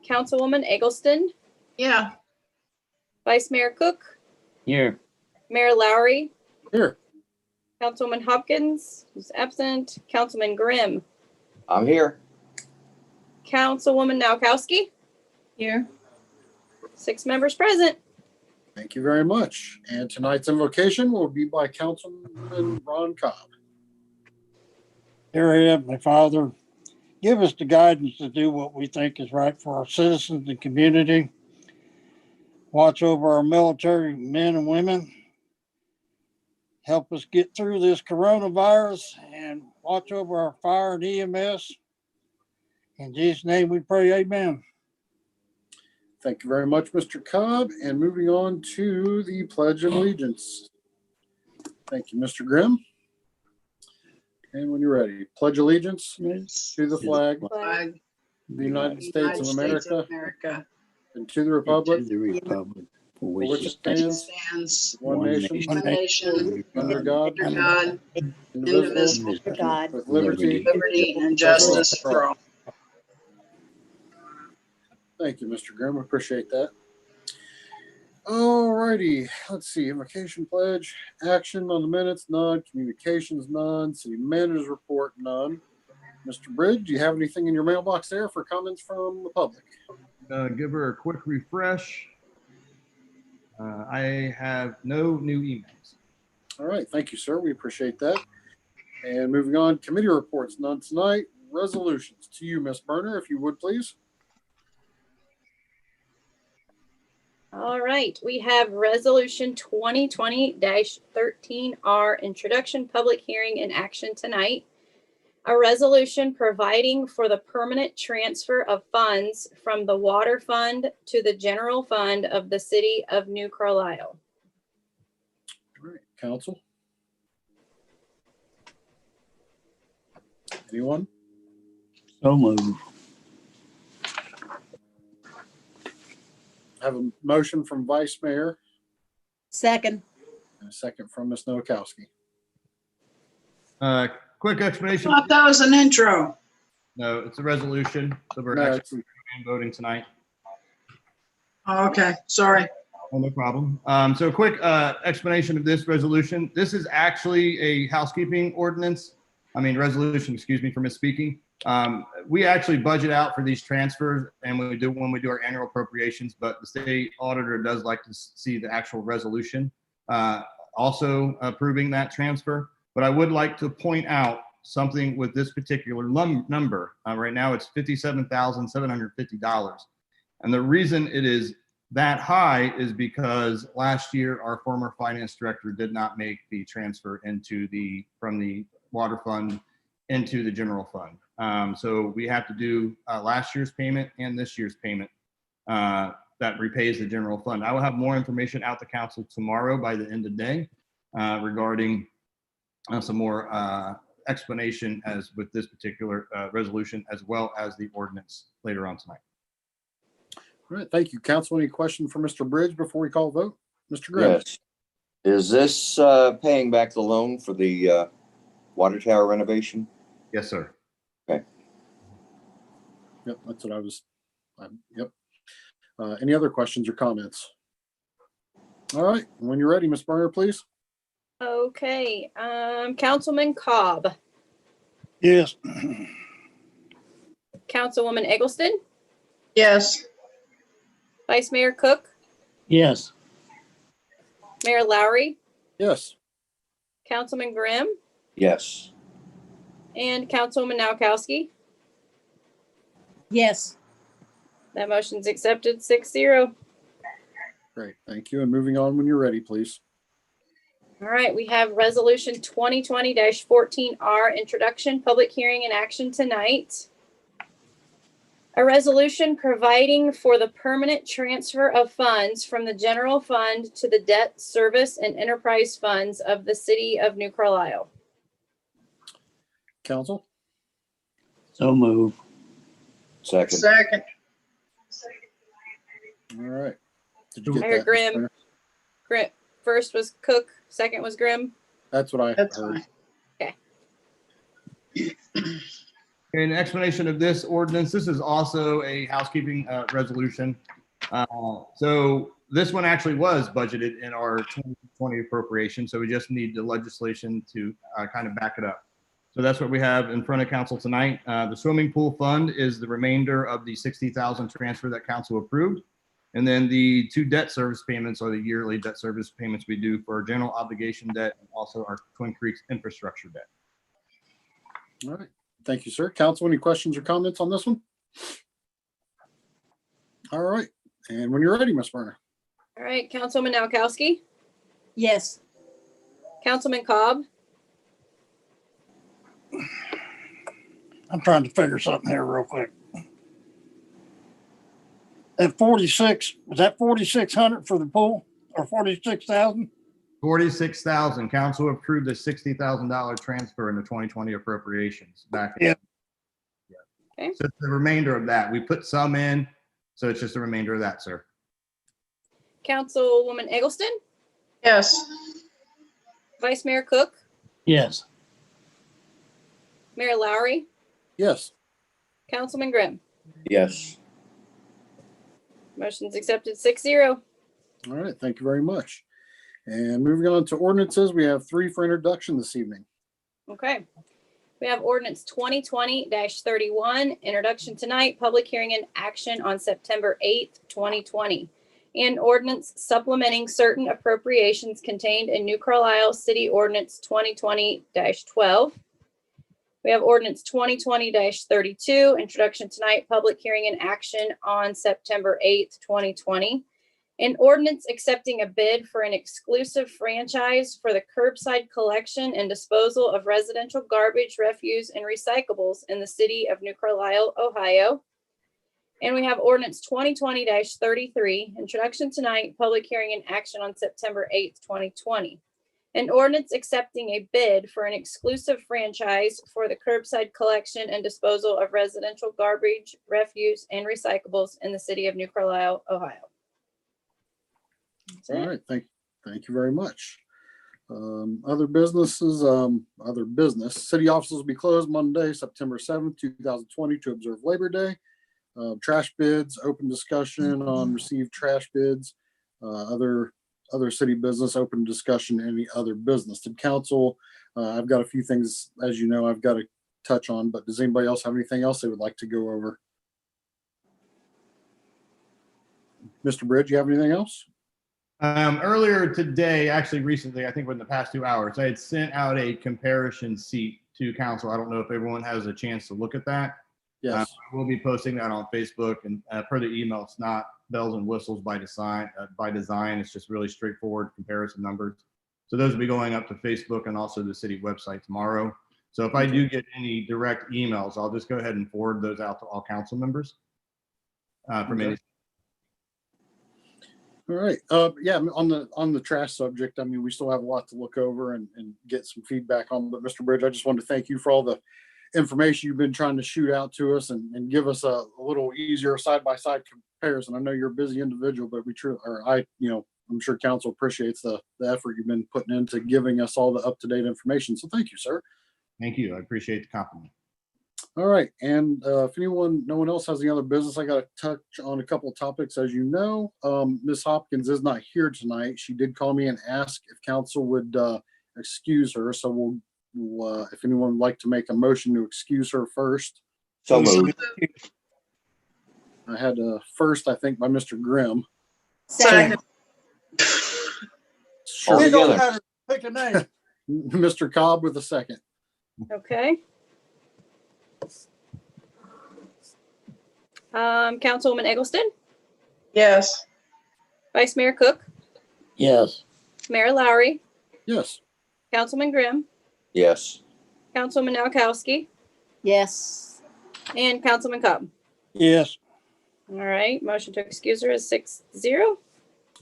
Councilwoman Eggleston, Yeah. Vice Mayor Cook, Here. Mayor Lowry, Here. Councilwoman Hopkins, who's absent, Councilman Grimm, I'm here. Councilwoman Nowakowski, Here. 6 members present. Thank you very much. And tonight's invocation will be by Councilman Ron Cobb. Dear Heavenly Father, give us the guidance to do what we think is right for our citizens and community. Watch over our military men and women. Help us get through this coronavirus and watch over our fire and EMS. In Jesus' name we pray, amen. Thank you very much, Mr. Cobb. And moving on to the Pledge of Allegiance. Thank you, Mr. Grimm. And when you're ready, pledge allegiance to the flag of Flag. the United States of America America. and to the republic The republic for for which which it it stands, stands, Stands one one nation, one nation under God, under God, indivisible, indivisible, God. with liberty. liberty and justice for all. Thank you, Mr. Grimm. Appreciate that. All righty. Let's see. Invocation pledge, action on the minutes, none. Communications, none. City manager's report, none. Mr. Bridge, do you have anything in your mailbox there for comments from the public? Give her a quick refresh. I have no new emails. All right. Thank you, sir. We appreciate that. And moving on, committee reports, none tonight. Resolutions to you, Ms. Berner, if you would, please. All right, we have Resolution 2020-13R, Introduction, Public Hearing, and Action tonight. A resolution providing for the permanent transfer of funds from the Water Fund to the General Fund of the City of New Carlisle. All right. Council? Anyone? so moved. I have a motion from Vice Mayor Second. and a second from Ms. Nowakowski. Quick explanation. I thought that was an intro. No, it's a resolution. So we're No, actually voting tonight. Oh, okay, sorry. Oh, no problem. So a quick explanation of this resolution. This is actually a housekeeping ordinance. Resolution, excuse me for misspeaking. We actually budget out for these transfers and when we do our annual appropriations, but the state auditor does like to see the actual resolution also approving that transfer. But I would like to point out something with this particular number. Right now it's $57,750. And the reason it is that high is because last year our former finance director did not make the transfer from the water fund into the general fund. So we have to do last year's payment and this year's payment that repays the general fund. I will have more information out to council tomorrow by the end of the day regarding some more explanation as with this particular resolution, as well as the ordinance later on tonight. All right. Thank you, Council. Any question for Mr. Bridge before we call a vote? Mr. Grimm? Yes. Is this paying back the loan for the water tower renovation? Yes, sir. Yep, that's what I was. Yep. Any other questions or comments? All right. When you're ready, Ms. Berner, please. Okay, Councilman Cobb, Yes. Councilwoman Eggleston, Yes. Vice Mayor Cook, Yes. Mayor Lowry, Yes. Councilman Grimm, Yes. and Councilwoman Nowakowski. Yes. That motion's accepted 6-0. Great. Thank you. And moving on when you're ready, please. All right, we have Resolution 2020-14R, Introduction, Public Hearing, and Action tonight. A resolution providing for the permanent transfer of funds from the general fund to the debt service and enterprise funds of the City of New Carlisle. Council? So moved. Second. Second. All right. Did I heard that, Ms. Grimm. Berner? First was Cook, second was Grimm. That's what I That's heard. fine. Okay, Okay, an explanation of this ordinance. This is also a housekeeping resolution. So this one actually was budgeted in our 2020 appropriation, so we just need the legislation to kind of back it up. So that's what we have in front of council tonight. The swimming pool fund is the remainder of the 60,000 transfer that council approved. And then the two debt service payments are the yearly debt service payments we do for our general obligation debt and also our Twin Creeks infrastructure debt. All right. Thank you, sir. Council, any questions or comments on this one? All right. And when you're ready, Ms. Berner. All right, Councilwoman Noakowski, Yes. Councilman Cobb, I'm trying to figure something here real quick. At 46, was that 4,600 for the pool or 46,000? 46,000. Council approved the $60,000 transfer in the 2020 appropriations back. Yeah. Okay. So it's the remainder of that. We put some in, so it's just the remainder of that, sir. Councilwoman Eggleston, Yes. Vice Mayor Cook, Yes. Mayor Lowry, Yes. Councilman Grimm. Yes. Motion's accepted 6-0. All right. Thank you very much. And moving on to ordinances, we have 3 for introduction this evening. Okay. We have ordinance 2020-31, introduction tonight, public hearing and action on September 8th, 2020. And ordinance supplementing certain appropriations contained in New Carlisle City Ordinance 2020-12. We have ordinance 2020-32, introduction tonight, public hearing and action on September 8th, 2020. An ordinance accepting a bid for an exclusive franchise for the curbside collection and disposal of residential garbage, refuse, and recyclables in the city of New Carlisle, Ohio. And we have ordinance 2020-33, introduction tonight, public hearing and action on September 8th, 2020. An ordinance accepting a bid for an exclusive franchise for the curbside collection and disposal of residential garbage, refuse, and recyclables in the city of New Carlisle, Ohio. That's All it. right. Thank you very much. Other businesses, other business. City offices will be closed Monday, September 7th, 2020 to observe Labor Day. Trash bids, open discussion on received trash bids, other city business, open discussion, any other business. To council, I've got a few things, as you know, I've got to touch on, but does anybody else have anything else they would like to go over? Mr. Bridge, you have anything else? Earlier today, actually recently, I think within the past 2 hours, I had sent out a comparison sheet to council. I don't know if everyone has a chance to look at that. Yes. We'll be posting that on Facebook, and per the email, it's not bells and whistles by design. It's just really straightforward comparison numbers. So those will be going up to Facebook and also the city website tomorrow. So if I do get any direct emails, I'll just go ahead and forward those out to all council members. From any. All right. Yeah, on the trash subject, I mean, we still have a lot to look over and get some feedback on. But Mr. Bridge, I just wanted to thank you for all the information you've been trying to shoot out to us and give us a little easier side-by-side comparison. I know you're a busy individual, but I'm sure council appreciates the effort you've been putting into giving us all the up-to-date information. So thank you, sir. Thank you. I appreciate the compliment. All right. And if no one else has any other business, I got to touch on a couple of topics. As you know, Ms. Hopkins is not here tonight. She did call me and ask if council would excuse her. So we'll if anyone would like to make a motion to excuse her first. So moved. I had a first, I think, by Mr. Grimm. Second. All It don't together. matter. Pick a name. Mr. Cobb with a second. Okay. Councilwoman Eggleston, Yes. Vice Mayor Cook, Yes. Mayor Lowry, Yes. Councilman Grimm, Yes. Councilwoman Noakowski, Yes. and Councilman Cobb. Yes. All right, motion to excuse her is 6-0.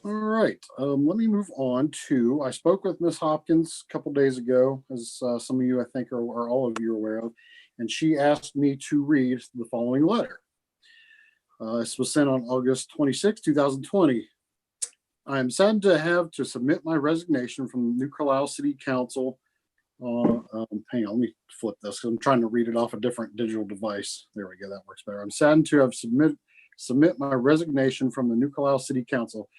All right. Let me move on to, I spoke with Ms. Hopkins a couple days ago, as some of you, I think, are all of you aware of, and she asked me to read the following letter. This was sent on August 26, 2020. I am saddened to have to submit my resignation from New Carlisle City Council Hang on, let me flip this, 'cause I'm trying to read it off a different digital device. There we go, that works better. I'm saddened to have submit my resignation from the New Carlisle City Council.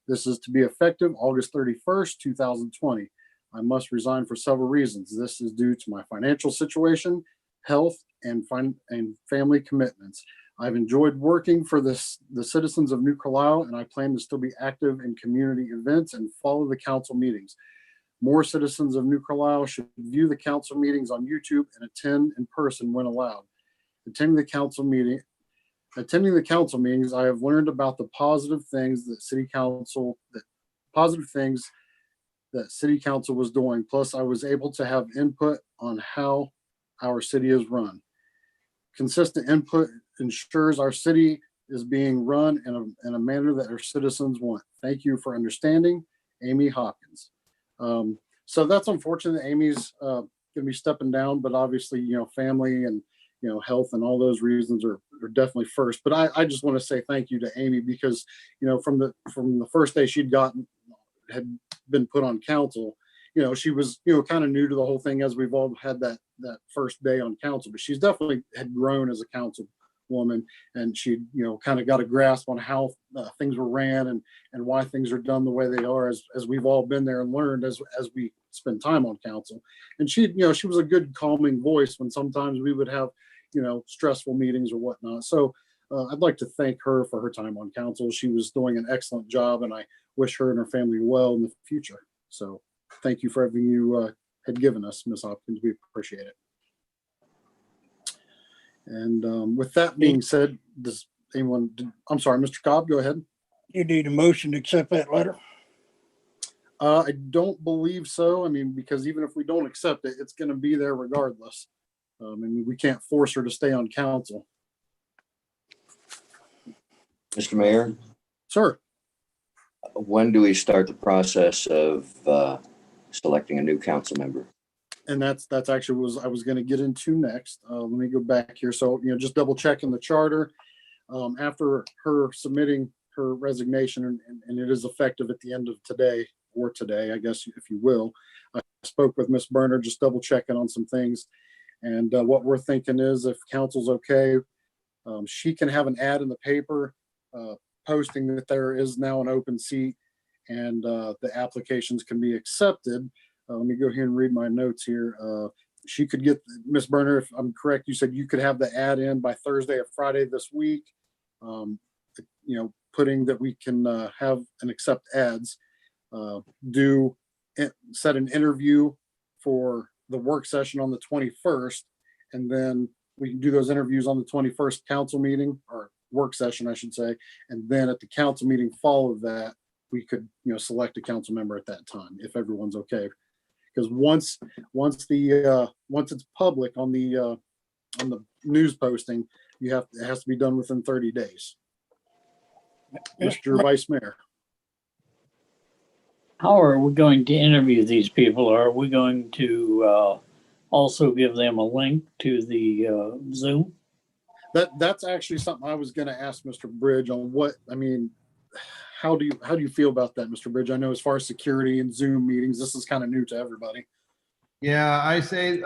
This is to be effective August 31st, 2020. I must resign for several reasons. This is due to my financial situation, health, and family commitments. I've enjoyed working for the citizens of New Carlisle, and I plan to still be active in community events and follow the council meetings. More citizens of New Carlisle should view the council meetings on YouTube and attend in person when allowed. Attending the council meetings, I have learned about the positive things that City Council was doing. Plus, I was able to have input on how our city is run. Consistent input ensures our city is being run in a manner that our citizens want. Thank you for understanding, Amy Hopkins. So that's unfortunate that Amy's going to be stepping down, but obviously, family and, health and all those reasons are definitely first. But I just want to say thank you to Amy because, from the first day had been put on council, she was, kind of new to the whole thing as we've all had that first day on council, but she's definitely had grown as a councilwoman, and she, kind of got a grasp on how things were ran and why things are done the way they are as we've all been there and learned as we spend time on council. And she, she was a good calming voice when sometimes we would have, stressful meetings or whatnot. So I'd like to thank her for her time on council. She was doing an excellent job, and I wish her and her family well in the future. So thank you for everything you had given us, Ms. Hopkins. We appreciate it. And with that being said, I'm sorry, Mr. Cobb, go ahead. You need a motion to accept that letter? I don't believe so. Because even if we don't accept it, it's going to be there regardless. We can't force her to stay on council. Mr. Mayor, Sir. when do we start the process of selecting a new council member? And that's actually what I was going to get into next. Let me go back here. So, just double checking the charter. After her submitting her resignation, and it is effective at the end of today, I guess, if you will. I spoke with Ms. Berner, just double checking on some things. And what we're thinking is if council's okay, she can have an ad in the paper posting that there is now an open seat and the applications can be accepted. Let me go here and read my notes here. She could get, Ms. Berner, if I'm correct, you said you could have the ad in by Thursday or Friday this week. Putting that we can have and accept ads, set an interview for the work session on the 21st, and then we can do those interviews on the 21st council meeting, or work session, I should say. And then at the council meeting follow that, we could, select a council member at that time, if everyone's okay. Because once it's public on the news posting, it has to be done within 30 days. Mr. Vice Mayor. How are we going to interview these people? Are we going to also give them a link to the Zoom? That's actually something I was going to ask Mr. Bridge on. How do you feel about that, Mr. Bridge? I know as far as security and Zoom meetings, this is kind of new to everybody. Yeah, I say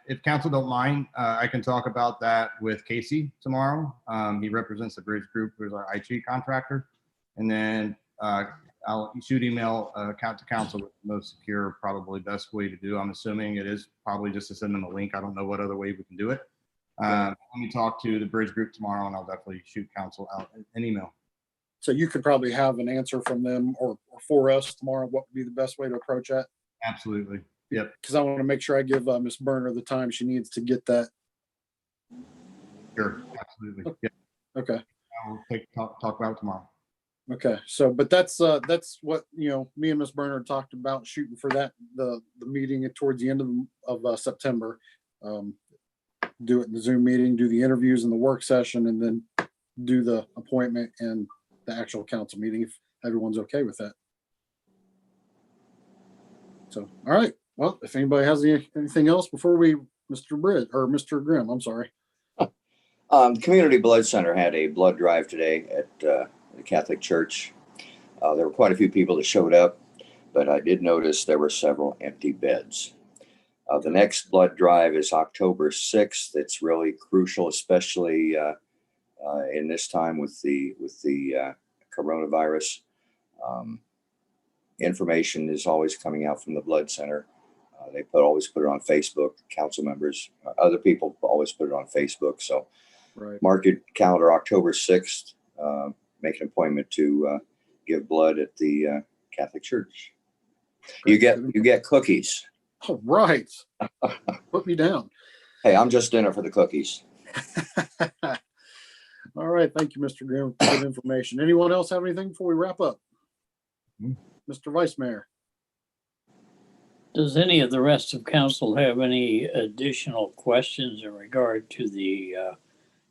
if council don't mind, I can talk about that with Casey tomorrow. He represents the Bridge Group, who's our IT contractor. And then I'll shoot email account to council with the most secure, probably best way to do. I'm assuming it is probably just to send them a link. I don't know what other way we can do it. Let me talk to the Bridge Group tomorrow, and I'll definitely shoot council out an email. So you could probably have an answer from them or for us tomorrow. What would be the best way to approach that? Absolutely. Yep. Because I want to make sure I give Ms. Berner the time she needs to get that. Sure. Absolutely. Yep. Okay. I'll talk about it tomorrow. Okay. So, but that's what, me and Ms. Berner talked about shooting for that, the meeting towards the end of September. Do it in the Zoom meeting, do the interviews and the work session, and then do the appointment and the actual council meeting if everyone's okay with that. So, all right. Well, if anybody has anything else before we, Mr. Bridge or Mr. Grimm, I'm sorry. Community Blood Center had a blood drive today at the Catholic Church. There were quite a few people that showed up, but I did notice there were several empty beds. The next blood drive is October 6th. It's really crucial, especially in this time with the coronavirus. Information is always coming out from the blood center. They always put it on Facebook. Council members, other people always put it on Facebook. So Right. mark your calendar, October 6th. Make an appointment to give blood at the Catholic Church. You get cookies. All right. Put me down. Hey, I'm just in it for the cookies. All right. Thank you, Mr. Grimm, for good information. Anyone else have anything before we wrap up? Mr. Vice Mayor. Does any of the rest of council have any additional questions in regard to the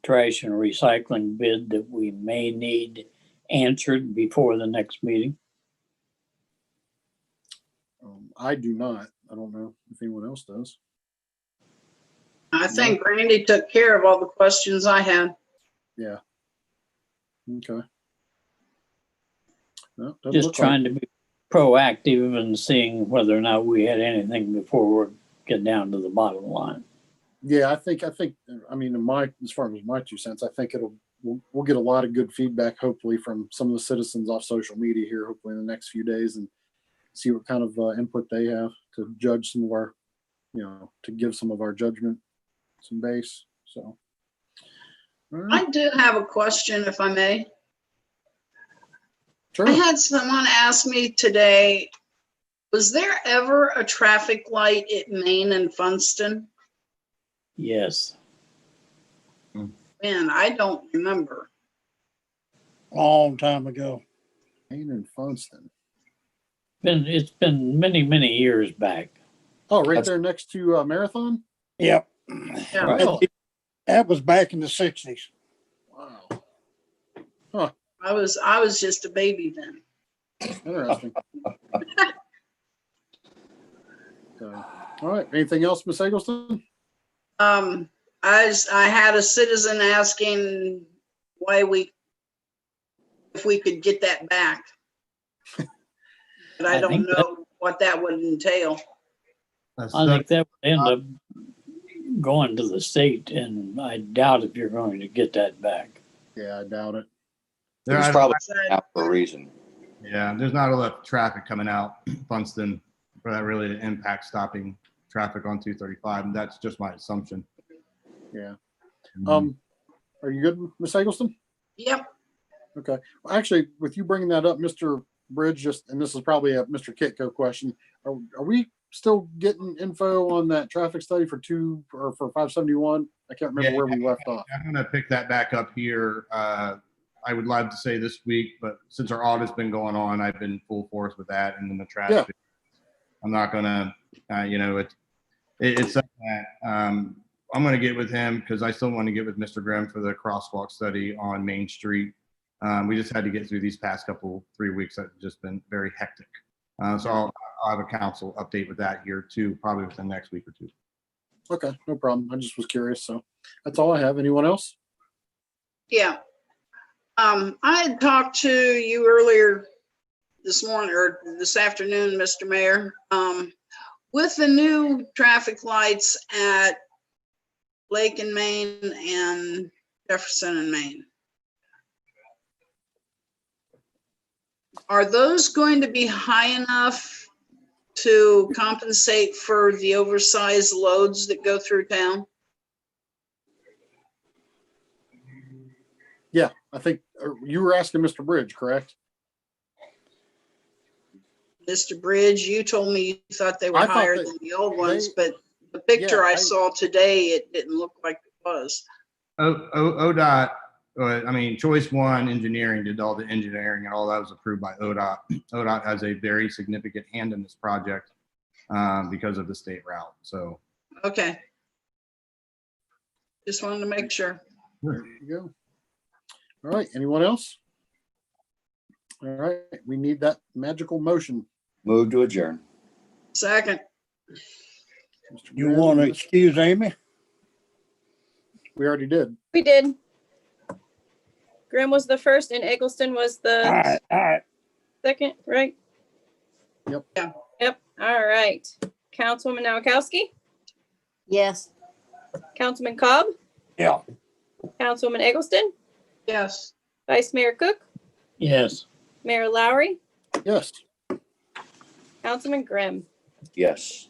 trash and recycling bid that we may need answered before the next meeting? I do not. I don't know if anyone else does. I think Randy took care of all the questions I had. Yeah. Okay. No, doesn't Just look like- trying to be proactive and seeing whether or not we had anything before we get down to the bottom line. Yeah, I think, I mean, as far as my 2 cents, I think we'll get a lot of good feedback, hopefully, from some of the citizens off social media here, hopefully in the next few days, and see what kind of input they have to judge some of our, to give some of our judgment some base. So. All right. I do have a question, if I may. Sure. I had someone ask me today, was there ever a traffic light at Main and Funston? Yes. Man, I don't remember. Long time ago. Main and Funston. It's been many, many years back. Oh, right That's- there next to Marathon? Yep. Yeah. Well, That was back in the 60s. Wow. I was just a baby then. Interesting. So, all right. Anything else, Ms. Eggleston? I had a citizen asking if we could get that back. But I I don't think know what that would entail. I think that would end up going to the state, and I doubt if you're going to get that back. Yeah, I doubt it. It's probably out for a reason. Yeah, there's not a lot of traffic coming out Funston for that really to impact stopping traffic on 235. And that's just my assumption. Yeah. Mhm. Are you good, Ms. Eggleston? Yep. Okay. Well, actually, with you bringing that up, Mr. Bridge, and this is probably a Mr. Kitco question. Are we still getting info on that traffic study for 571? I can't remember where we left off. I'm going to pick that back up here. I would love to say this week, but since our audit's been going on, I've been full force with that. And then the traffic, Yeah. I'm not going to, it's something that I'm going to get with him because I still want to get with Mr. Grimm for the crosswalk study on Main Street. We just had to get through these past 3 weeks that have just been very hectic. So I'll have a council update with that here too, probably within the next week or two. Okay, no problem. I just was curious. So that's all I have. Anyone else? Yeah. I had talked to you earlier this morning or this afternoon, Mr. Mayor, with the new traffic lights at Lake and Main and Jefferson and Main. Are those going to be high enough to compensate for the oversized loads that go through town? Yeah, I think you were asking Mr. Bridge, correct? Mr. Bridge, you told me you thought they were I thought higher that than the old ones, but the picture I saw today, it didn't look like it was. ODOT, Choice One Engineering did all the engineering and all that was approved by ODOT. ODOT has a very significant hand in this project because of the state route. So. Okay. Just wanted to make sure. There you go. All right, anyone else? All right, we need that magical motion. Move to adjourn. Second. Mr. You Grimm, want to excuse Amy? We already did. We did. Grimm was the first and Eggleston was All the right, all right. second, right? Yep. Yeah. Yep. All right. Councilwoman Nowakowski, Yes. Councilman Cobb, Yeah. Councilwoman Eggleston, Yes. Vice Mayor Cook, Yes. Mayor Lowry, Yes. Councilman Grimm. Yes.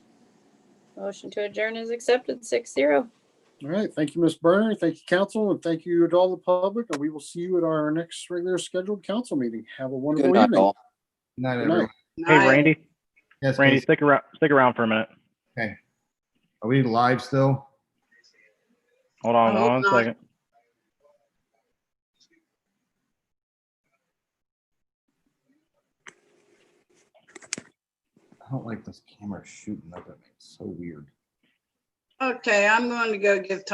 Motion to adjourn is accepted 6-0. All right. Thank you, Ms. Burner. Thank you, council, and thank you to all the public. And we will see you at our next regular scheduled council meeting. Have a Good wonderful night, evening. all. Good night, Good night. everyone. Hey, Night. Randy, Yes, Randy, Casey. stick around for a minute. Okay. Are we live still? Hold on I hope one not. second. I don't like this camera shooting up at me. It's so weird. Okay, I'm going to go give